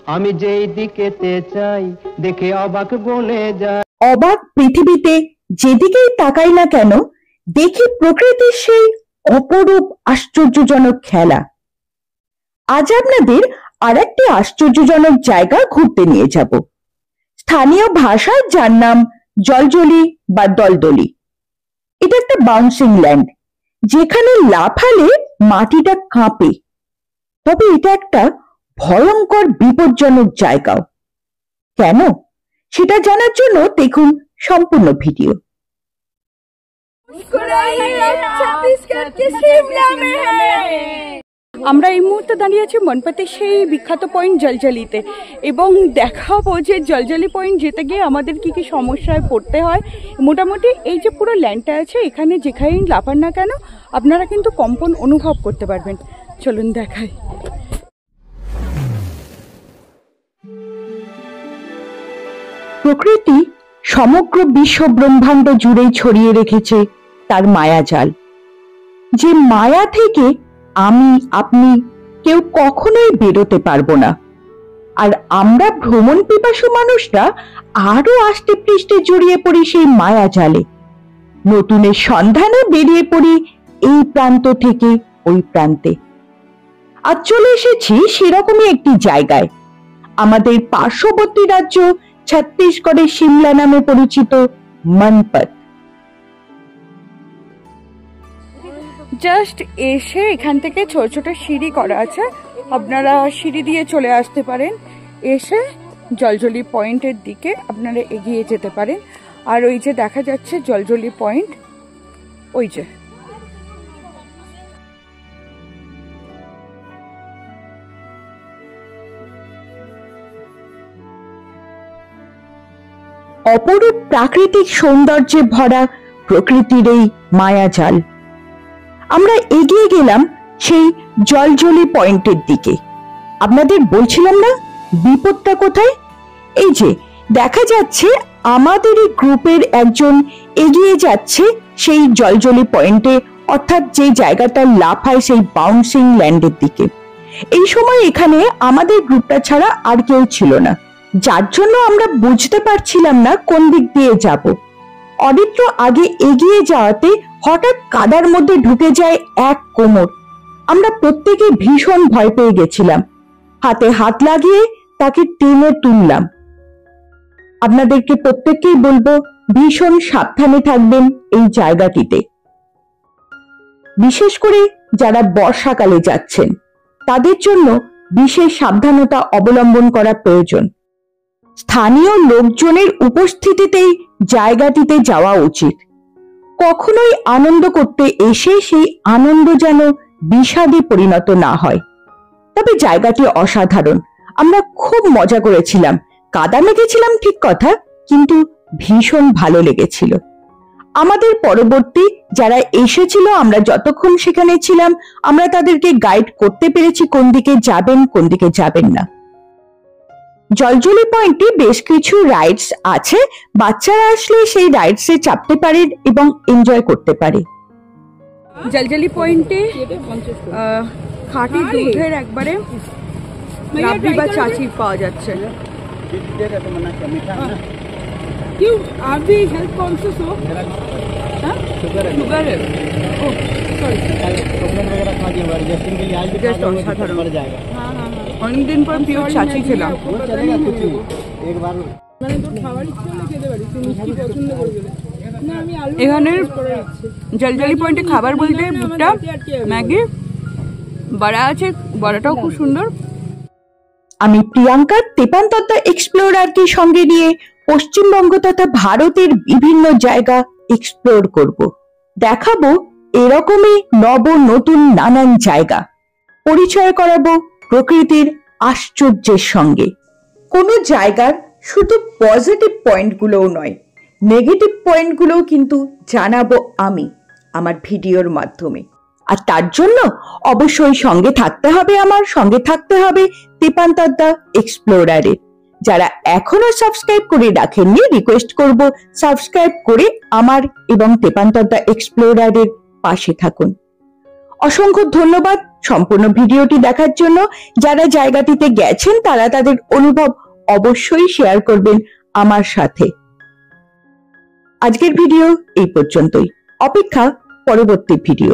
আমি যেই দিকেতে চাই দেখে অবাক বনে যায়। অবাক পৃথিবীতে যেদিকেই তাকাই না কেন দেখি প্রকৃতির সেই অপরূপ আশ্চর্যজনক খেলা। আজ আপনাদের আর একটি আশ্চর্যজনক জায়গা ঘুরতে নিয়ে যাব, স্থানীয় ভাষায় যার নাম জলজলি বা দলদলি। এটা একটা বাউন্সিং ল্যান্ড, যেখানে লাফালে মাটিটা কাঁপে। তবে এটা একটা ভয়ঙ্কর বিপজ্জনক জায়গাও। কেন সেটা জানার জন্য দেখুন সম্পূর্ণ ভিডিও। আমরা এই মুহূর্তে দাঁড়িয়ে আছি মনপাতের সেই বিখ্যাত পয়েন্ট জলজলিতে, এবং দেখাবো যে জলজলি পয়েন্ট যেতে গিয়ে আমাদের কি কি সমস্যায় পড়তে হয়। মোটামুটি এই যে পুরো ল্যান্ডটা আছে, এখানে যেখানেই লাফান না কেন আপনারা কিন্তু কম্পন অনুভব করতে পারবেন। চলুন দেখাই। প্রকৃতি সমগ্র বিশ্ব ব্রহ্মাণ্ড জুড়ে ছড়িয়ে রেখেছে তার মায়াজাল, যে মায়া থেকে আমি আপনি কেউ কখনোই বেরোতে পারবো না। আর আমরা ভ্রমণ পিপাসু মানুষরা আরো আষ্টে পৃষ্ঠে জড়িয়ে পড়ি সেই মায়া জালে। নতুনের সন্ধানে বেরিয়ে পড়ি এই প্রান্ত থেকে ওই প্রান্তে। আজ চলে এসেছি সেরকমই একটি জায়গায়, আমাদের পার্শ্ববর্তী রাজ্য ছত্তিশগড়ের সিমলা নামে পরিচিত মনপত। জাস্ট এসে এখান থেকে ছোট ছোট সিঁড়ি করা আছে, আপনারা সিঁড়ি দিয়ে চলে আসতে পারেন। এসে জলজলি পয়েন্টের দিকে আপনারা এগিয়ে যেতে পারেন। আর ওই যে দেখা যাচ্ছে জলজলি পয়েন্ট, ওই যে অপরূপ প্রাকৃতিক সৌন্দর্যে ভরা প্রকৃতির এই মায়াজাল। আমরা এগিয়ে গেলাম সেই জলজলি পয়েন্টের দিকে। আপনাদের বলছিলাম না বিপদটা কোথায়? এই যে দেখা যাচ্ছে আমাদেরই গ্রুপের একজন এগিয়ে যাচ্ছে সেই জলজলি পয়েন্টে, অর্থাৎ যে জায়গাটা লাফায় সেই বাউন্সিং ল্যান্ডের দিকে। এই সময় এখানে আমাদের গ্রুপটা ছাড়া আর কেউ ছিল না, যার জন্য আমরা বুঝতে পারছিলাম না কোন দিক দিয়ে যাব। অরিত্র আগে এগিয়ে যাওয়াতে হঠাৎ কাদার মধ্যে ঢুকে যায় এক কোমর। আমরা প্রত্যেকে ভীষণ ভয় পেয়ে গেছিলাম। হাতে হাত লাগিয়ে তাকে টেনে তুললাম। আপনাদেরকে প্রত্যেককেই বলবো ভীষণ সাবধানে থাকবেন এই জায়গাটিতে, বিশেষ করে যারা বর্ষাকালে যাচ্ছেন তাদের জন্য বিশেষ সাবধানতা অবলম্বন করা প্রয়োজন। স্থানীয় লোকজনের উপস্থিতিতেই জায়গাটিতে যাওয়া উচিত। কখনোই আনন্দ করতে এসে সেই আনন্দ যেন বিষাদে পরিণত না হয়। তবে জায়গাটি অসাধারণ, আমরা খুব মজা করেছিলাম। কাদা মেখেছিলাম ঠিক কথা, কিন্তু ভীষণ ভালো লেগেছিল। আমাদের পরবর্তী যারা এসেছিল, আমরা যতক্ষণ সেখানে ছিলাম আমরা তাদেরকে গাইড করতে পেরেছি কোন দিকে যাবেন কোন দিকে যাবেন না। জলজলি পয়েন্টে বেশ কিছু রাইডস আছে, বাচ্চারা আসলে সেই রাইডসে চাপতে পারে এবং এনজয় করতে পারে। জলজলি পয়েন্টে খাঁটি দুধের একবারে রাবড়ি বা চাচি পাওয়া যাচ্ছে। क्यों आप भी हेल्थ कॉन्शियस हो? शुगर है। ओह सॉरी, वगैरह खा दिया डाइजेशन के लिए आज भी असाधारण मर जाएगा। हाँ हाँ অনেক দিন পর পিওর চাচি খেলাম। चलेगा कुछ एक बार মানে তো খাবার ইচ্ছে হলে খেতে পারি, তুমি মিষ্টি পছন্দ করবে না? আমি আলু এখানে জলজলি পয়েন্টে খাবার বলতে ভুট্টা, ম্যাগি, বড়া আছে, বড়াটাও খুব সুন্দর। আমি প্রিয়াঙ্কা তেপান্তদ্দা এক্সপ্লোরারকে সঙ্গে নিয়ে পশ্চিমবঙ্গ তথা ভারতের বিভিন্ন জায়গা এক্সপ্লোর করব। দেখাবো এরকমই নব নতুন নানান জায়গা, পরিচয় করাবো প্রকৃতির আশ্চর্যের সঙ্গে। কোনো জায়গার শুধু পজিটিভ পয়েন্টগুলোও নয়, নেগেটিভ পয়েন্টগুলোও কিন্তু জানাবো আমি আমার ভিডিওর মাধ্যমে। আর তার জন্য অবশ্যই সঙ্গে থাকতে হবে, আমার সঙ্গে থাকতে হবে তেপান্তদ্দা এক্সপ্লোরারে। যারা এখনো সাবস্ক্রাইব করে রাখেননি, রিকোয়েস্ট করব সাবস্ক্রাইব করে আমার এবং তেপান্তদ্দা এক্সপ্লোরারের পাশে থাকুন। অসংখ্য ধন্যবাদ সম্পূর্ণ ভিডিওটি দেখার জন্য। যারা জায়গাটিতে গেছেন তারা তাদের অনুভব অবশ্যই শেয়ার করবেন আমার সাথে। আজকের ভিডিও এই পর্যন্তই, অপেক্ষা পরবর্তী ভিডিও।